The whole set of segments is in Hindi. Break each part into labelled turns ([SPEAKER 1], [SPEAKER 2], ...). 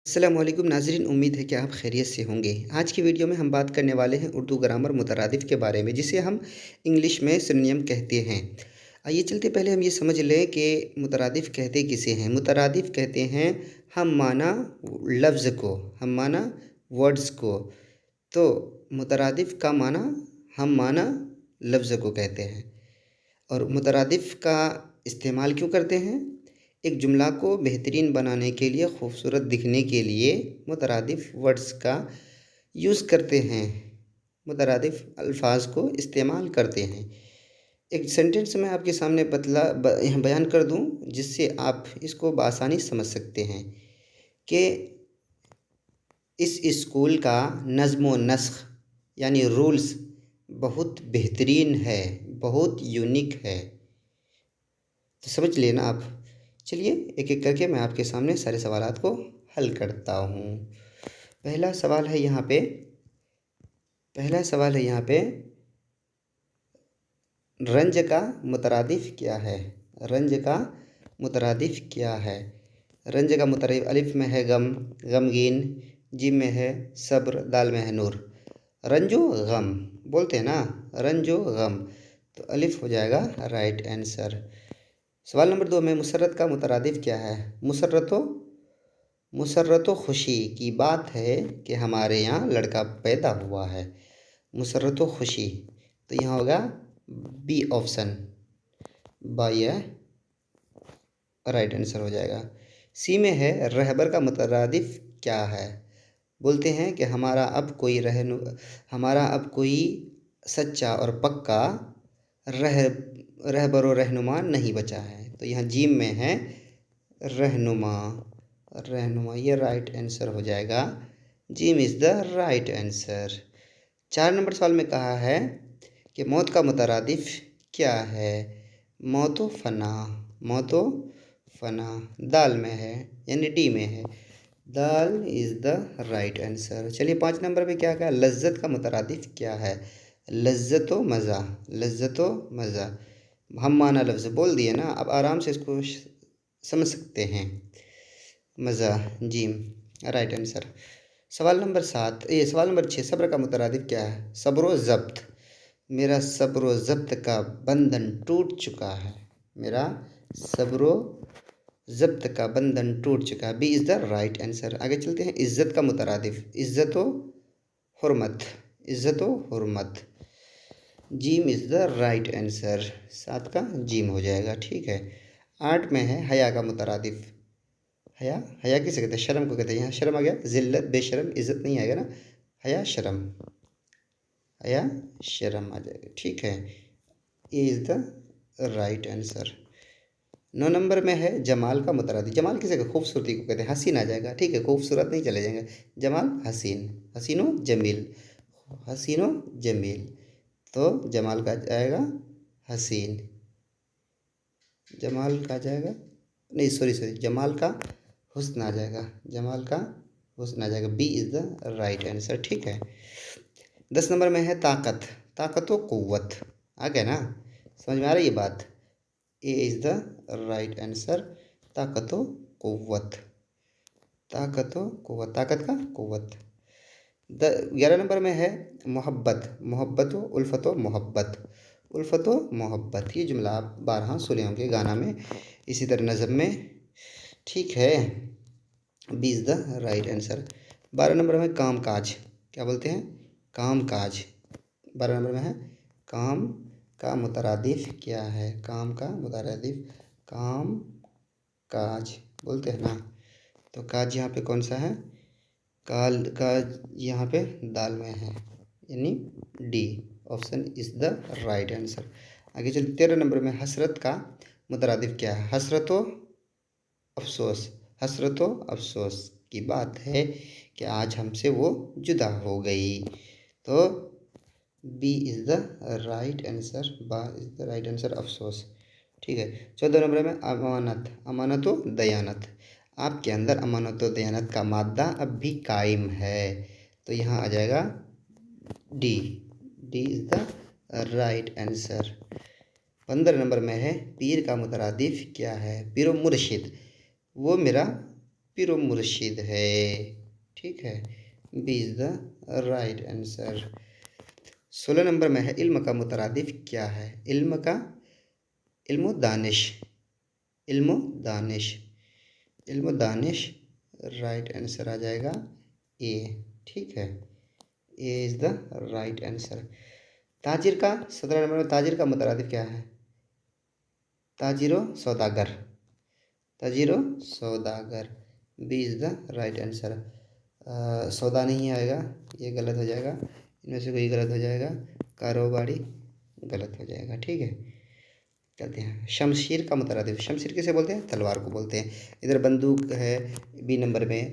[SPEAKER 1] अस्सलामुअलैकुम नाज़रीन, उम्मीद है कि आप खैरियत से होंगे। आज की वीडियो में हम बात करने वाले हैं उर्दू ग्रामर मुतरादिफ़ के बारे में, जिसे हम इंग्लिश में सिनोनिम कहते हैं। आइए चलते पहले हम ये समझ लें कि मुतरादिफ़ कहते किसे हैं। मुतरादिफ़ कहते हैं हम माना लफ्ज़ को, हम माना वर्ड्स को। तो मुतरादिफ़ का माना हम माना लफ्ज़ को कहते हैं। और मुतरादिफ़ का इस्तेमाल क्यों करते हैं? एक जुमला को बेहतरीन बनाने के लिए, खूबसूरत दिखने के लिए मुतरादिफ़ वर्ड्स का यूज़ करते हैं, मुतरादिफ़ अल्फाज को इस्तेमाल करते हैं। एक सेंटेंस मैं आपके सामने यहाँ बयान कर दूं, जिससे आप इसको बआसानी समझ सकते हैं कि इस स्कूल का नज़्म व नस्ख़ यानी रूल्स बहुत बेहतरीन है, बहुत यूनिक है। तो समझ लेना आप। चलिए एक एक करके मैं आपके सामने सारे सवालात को हल करता हूँ। पहला सवाल है यहाँ पे रंज का मुतरादिफ़ क्या है? रंज का मुतरादिफ़ क्या है? रंज का मुतरादिफ़ अलिफ में है गम, गमगीन, जीम में है सब्र, दाल में है नूर। रंजो गम बोलते हैं ना, रंजो गम, तो अलिफ हो जाएगा राइट आंसर। सवाल नंबर 2 में मुसर्रत का मुतरादिफ़ क्या है? मुसर्रतो खुशी की बात है कि हमारे यहाँ लड़का पैदा हुआ है। मुसर्रतो खुशी, तो यहाँ होगा बी ऑप्शन, बाई है राइट आंसर हो जाएगा। सी में है रहबर का मुतरादिफ़ क्या है? बोलते हैं कि हमारा अब कोई सच्चा और पक्का रहबर व रहनुमा नहीं बचा है। तो यहाँ जीम में है रहनुमा, ये राइट आंसर हो जाएगा। Gym is the right answer. 4 number सवाल में कहा है कि मौत का मुतरादिफ़ क्या है? मौतो फना, दाल में है यानी डी में है, दाल इज़ द राइट आंसर। चलिए 5 नंबर पे क्या कहा? लज्जत का मुतरादिफ़ क्या है? लज्जतो मज़ा, हम माना लफ्ज़ बोल दिए ना, अब आराम से इसको समझ सकते हैं। मज़ा, जीम राइट आंसर। सवाल नंबर 6 सब्र का मुतरादिफ़ क्या है? सब्र व ज़ब्त, मेरा सब्र व ज़ब्त का बंधन टूट चुका है। मेरा सब्र व ज़ब्त का बंधन टूट चुका है। B is the right answer. आगे चलते हैं। इज़्ज़त का मुतरादिफ़, इज़्ज़त व हुर्मत, जीम इज़ द राइट आंसर। 7 का जीम हो जाएगा, ठीक है। 8 में है हया का मुतरादिफ़। हया किसे कहते हैं? शर्म को कहते हैं। यहाँ शर्म आ गया, ज़िल्लत, बेशरम, इज़्ज़त नहीं आएगा ना, हया शर्म आ जाएगा, ठीक है। ये is the right answer. 9 number में है जमाल का मुतरादिफ़। जमाल किसे कहते हैं? खूबसूरती को कहते हैं। हसीन आ जाएगा, ठीक है, खूबसूरत नहीं चले जाएंगे। जमाल हसीन, हसीनो जमील, तो जमाल का जाएगा हसीन, जमाल का जाएगा नहीं, सॉरी, जमाल का हुस्न आ जाएगा, B is the right answer, ठीक है। 10 नंबर में है ताकत व क़ुव्वत। आ गया ना, समझ में आ रही है बात? ए इज़ द राइट आंसर, ताकत व क़ुव्वत, ताकत का क़ुव्वत। 11 नंबर में है मोहब्बत व उल्फत व मोहब्बत। ये जुमला आप 12 सुने होंगे गाना में, इसी तरह नज़म में, ठीक है। B is the right answer. 12 number में काम काज, क्या बोलते हैं? काम काज। 12 नंबर में है काम का मुतरादिफ़ क्या है? काम का मुतरादिफ़ काम काज बोलते हैं ना, तो काज यहाँ पे कौन सा है? का यहाँ पे दाल में है, यानी D option is the right answer. आगे चलिए 13 नंबर में हसरत का मुतरादिफ़ क्या है? हसरतो अफसोस की बात है कि आज हमसे वो जुदा हो गई, तो B is the right answer, is the right answer, अफसोस, ठीक है। 14 नंबर में अमानत व दयानत, आपके अंदर अमानत व दयानत का मादा अब भी कायम है, तो यहाँ आ जाएगा D is the right answer. 15 number में है पीर का मुतरादिफ़ क्या है? पीर व मुर्शिद, वो मेरा पीर व मुर्शिद है। ठीक है, B is the right answer. 16 नंबर में है इल्म का मुतरादिफ क्या है? इल्म दानिश, इल्म दानिश, इल्म दानिश राइट आंसर आ जाएगा ए। ठीक है, A is the right answer. ताजिर का 17 नंबर में ताजिर का मुतरादिफ क्या है? ताजिरो सौदागर, ताजिरो सौदागर, B is the right answer. सौदा नहीं आएगा, ये गलत हो जाएगा, इनमें से कोई गलत हो जाएगा। कारोबारी गलत हो जाएगा। ठीक है, चलते हैं। शमशीर का मुतरादिफ, शमशीर किसे बोलते हैं? तलवार को बोलते हैं। इधर बंदूक है बी नंबर में,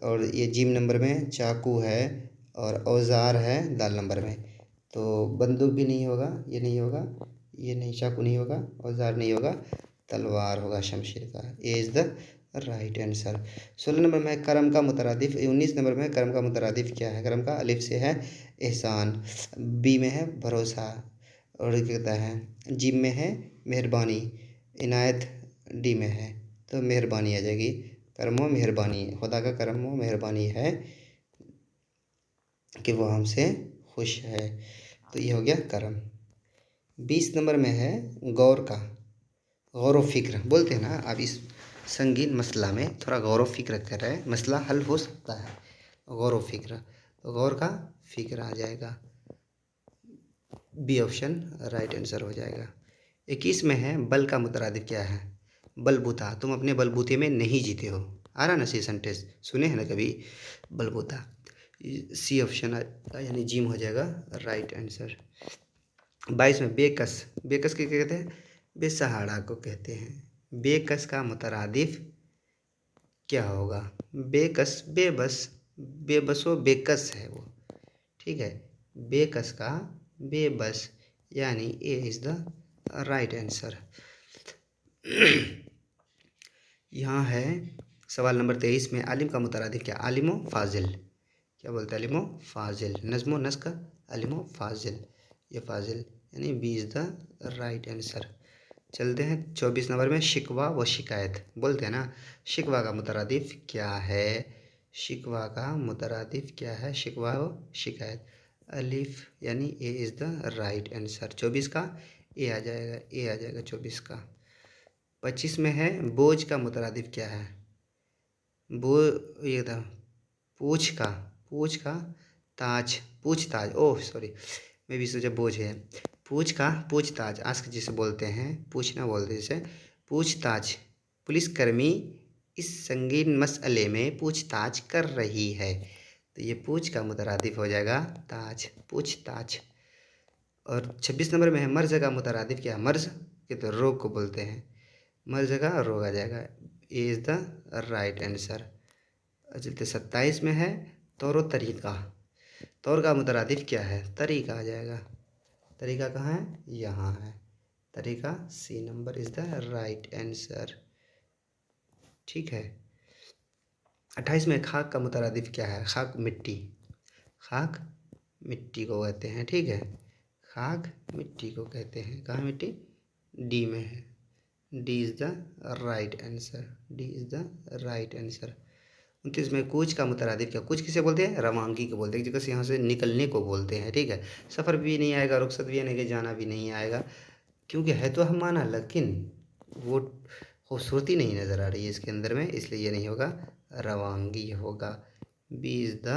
[SPEAKER 1] और ये जीम नंबर में चाकू है, और औजार है दाल नंबर में। तो बंदूक भी नहीं होगा, ये नहीं होगा, ये नहीं, चाकू नहीं होगा, औजार नहीं होगा, तलवार होगा शमशीर का। ए इज़ द राइट आंसर। 16 नंबर में करम का मुतरादिफ, 19 नंबर में करम का मुतरादिफ क्या है? करम का अलिफ से है एहसान, बी में है भरोसा, और क्या कहता है जिम में है मेहरबानी, इनायत डी में है, तो मेहरबानी आ जाएगी। करम व मेहरबानी, खुदा का करम व मेहरबानी है कि वो हमसे खुश है, तो ये हो गया करम। 20 नंबर में है गौर का, गौर व फिक्र बोलते हैं ना। अब इस संगीन मसला में थोड़ा गौर व फिक्र कर रहे हैं, मसला हल हो सकता है। गौर व फिक्र, तो गौर का फिक्र आ जाएगा, बी ऑप्शन राइट आंसर हो जाएगा। 21 में है बल का मुतरादिफ क्या है? बलबूता, तुम अपने बलबूते में नहीं जीते हो। आ रहा ना सी सेंटेंस, सुने हैं ना कभी? बलबूता, सी ऑप्शन यानी जिम हो जाएगा राइट आंसर। 22 में बेकस, बेकस के क्या कहते हैं? बेसहारा को कहते हैं। बेकस का मुतरादिफ क्या होगा? बेकस बेबस, बेबसो बेकस है वो। ठीक है, बेकस का बेबस, यानी ए इज़ द राइट आंसर। यहाँ है सवाल नंबर 23 में आलिम का मुतरादिफ क्या? आलिमो फाजिल, क्या बोलते हैं? आलिमो फाजिल, नज़्मो नस्क आलिमो फाजिल, ये फाजिल, यानी B is the right answer. चलते हैं 24 नंबर में शिकवा व शिकायत बोलते हैं ना। शिकवा का मुतरादिफ क्या है? शिकवा का मुतरादिफ क्या है? शिकवा व शिकायत, अलिफ, यानी ए इज़ द राइट आंसर। 24 का ए आ जाएगा, ए आ जाएगा 24 का। 25 में है बोझ का मुतरादिफ क्या है? बो ये था पूछ का, पूछ का ताज, पूछताछ, ओह सॉरी, मैं भी सोचा बोझ है। पूछ का पूछताछ, आस्क जिसे बोलते हैं, पूछना बोलते हैं जिसे, पूछताछ। पुलिसकर्मी इस संगीन मसले में पूछताछ कर रही है, तो ये पूछ का मुतरादिफ हो जाएगा ताज, पूछताछ। और 26 नंबर में है मर्ज का मुतरादिफ क्या है? मर्ज के तो रोग को बोलते हैं, मर्ज का रोग आ जाएगा, ए इज़ द राइट आंसर। चलते 27 में है तौर तरीक़ा, तौर का मुतरादिफ क्या है? तरीक़ा आ जाएगा, तरीक़ा कहाँ है? यहाँ है, तरीक़ा C number is the right answer. ठीक है, 28 में खाक का मुतरादिफ क्या है? खाक मिट्टी, खाक मिट्टी को कहते हैं। ठीक है, खाक मिट्टी को कहते हैं। कहाँ मिट्टी? डी में है, D is the right answer, D is the right answer. 29 में कूच का मुतरादिफ क्या? कूच किसे बोलते हैं? रवानगी को बोलते हैं, जगह से यहाँ से निकलने को बोलते हैं। ठीक है, सफ़र भी नहीं आएगा, रुखसत भी यानी कि जाना भी नहीं आएगा, क्योंकि है तो हम माना, लेकिन वो खूबसूरती नहीं नज़र आ रही है इसके अंदर में, इसलिए ये नहीं होगा, रवानगी होगा, B is the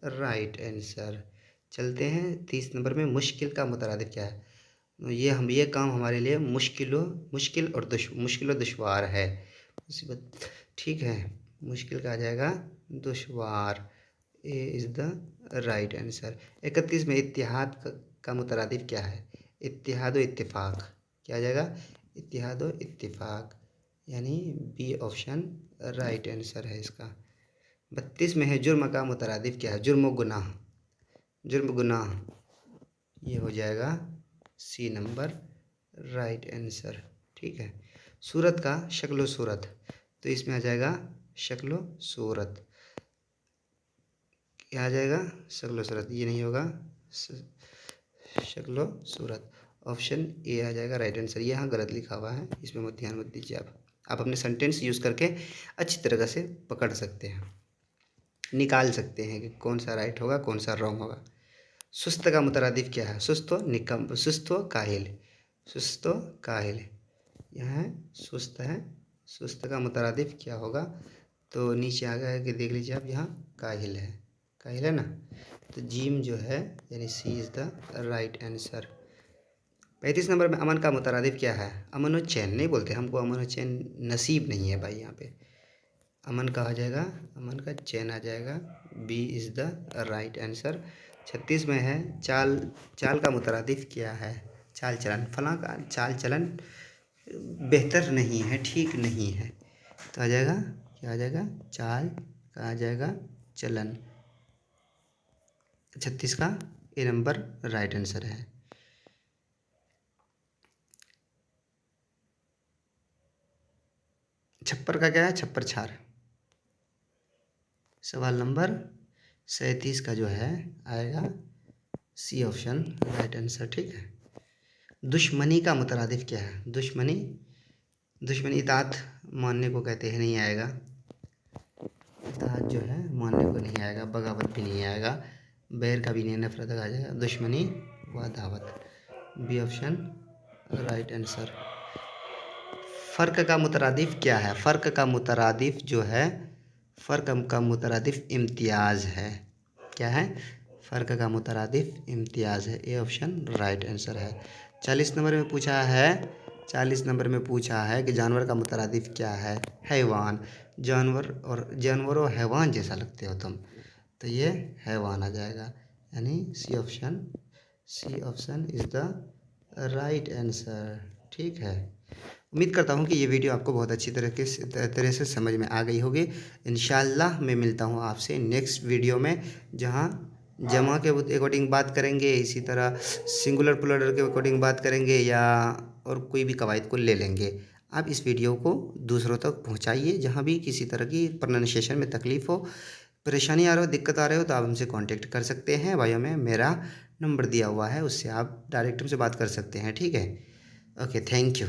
[SPEAKER 1] right answer. चलते हैं 30 नंबर में मुश्किल का मुतरादिफ क्या है? ये काम हमारे लिए मुश्किल और दुश्वार है, मुसीबत। ठीक है, मुश्किल का आ जाएगा दुश्वार, ए इज़ द राइट आंसर। 31 में इत्तिहाद का मुतरादिफ क्या है? इत्तिहाद व इत्तिफाक, क्या आ जाएगा? इत्तिहाद व इत्तिफाक, यानी बी ऑप्शन राइट आंसर है इसका। 32 में है जुर्म का मुतरादिफ क्या है? जुर्म व गुनाह, जुर्म गुनाह, ये हो जाएगा सी नंबर राइट आंसर। ठीक है, सूरत का शक्ल सूरत, तो इसमें आ जाएगा शक्ल सूरत, क्या आ जाएगा? शक्ल सूरत, ये नहीं होगा, शक्ल सूरत, ऑप्शन ए आ जाएगा राइट आंसर। ये यहाँ गलत लिखा हुआ है, इसमें मत ध्यान मत दीजिए आप। आप अपने सेंटेंस यूज़ करके अच्छी तरीक़े से पकड़ सकते हैं, निकाल सकते हैं कि कौन सा राइट होगा कौन सा रॉन्ग होगा। सुस्त का मुतरादिफ क्या है? सुस्तो निकम, सुस्तो काहिल, सुस्तो काहिल। यहाँ सुस्त है, सुस्त का मुतरादिफ क्या होगा? तो नीचे आ गया कि देख लीजिए आप, यहाँ काहिल है, काहिल है ना, तो जीम जो है यानी C is the right answer. 35 नंबर में अमन का मुतरादिफ क्या है? अमन व चैन नहीं बोलते, हमको अमन व चैन नसीब नहीं है भाई। यहाँ पे अमन का आ जाएगा, अमन का चैन आ जाएगा, B is the right answer. 36 में है चाल, चाल का मुतरादिफ क्या है? चाल चलन, फलां का चाल चलन बेहतर नहीं है, ठीक नहीं है, तो आ जाएगा क्या आ जाएगा? चाल का आ जाएगा चलन। 36 का ए नंबर राइट आंसर है। छप्पर का क्या है? छप्पर छार। सवाल नंबर 37 का जो है आएगा सी ऑप्शन राइट आंसर, ठीक है। दुश्मनी का मुतरादिफ क्या है? दुश्मनी, दुश्मनी इताअत मानने को कहते हैं, नहीं आएगा। इताअत जो है मानने को नहीं आएगा, बगावत भी नहीं आएगा, बैर का भी नहीं, नफरत का आ जाएगा, दुश्मनी व दावत, बी ऑप्शन राइट आंसर। फ़र्क का मुतरादिफ क्या है? फ़र्क का मुतरादिफ जो है, फ़र्क का मुतरादिफ इम्तियाज़ है। क्या है? फ़र्क का मुतरादिफ इम्तियाज़ है, ए ऑप्शन राइट आंसर है। 40 नंबर में पूछा है, 40 नंबर में पूछा है कि जानवर का मुतरादिफ क्या है? हैवान। जानवर और जानवर और हैवान जैसा लगते हो तुम, तो ये हैवान आ जाएगा, यानी C option is the right answer, ठीक है। उम्मीद करता हूँ कि ये वीडियो आपको बहुत अच्छी तरह से समझ में आ गई होगी। इंशाल्लाह मैं मिलता हूँ आपसे नेक्स्ट वीडियो में, जहाँ जमा के अकॉर्डिंग बात करेंगे, इसी तरह सिंगुलर प्लूरल के अकॉर्डिंग बात करेंगे, या और कोई भी कवायद को ले लेंगे। आप इस वीडियो को दूसरों तक पहुँचाइए, जहाँ भी किसी तरह की प्रोनाउंसिएशन में तकलीफ़ हो, परेशानी आ रही हो, दिक्कत आ रही हो, तो आप हमसे कांटेक्ट कर सकते हैं। भाइयों में मेरा नंबर दिया हुआ है, उससे आप डायरेक्ट हमसे बात कर सकते हैं, ठीक है। Okay, thank you.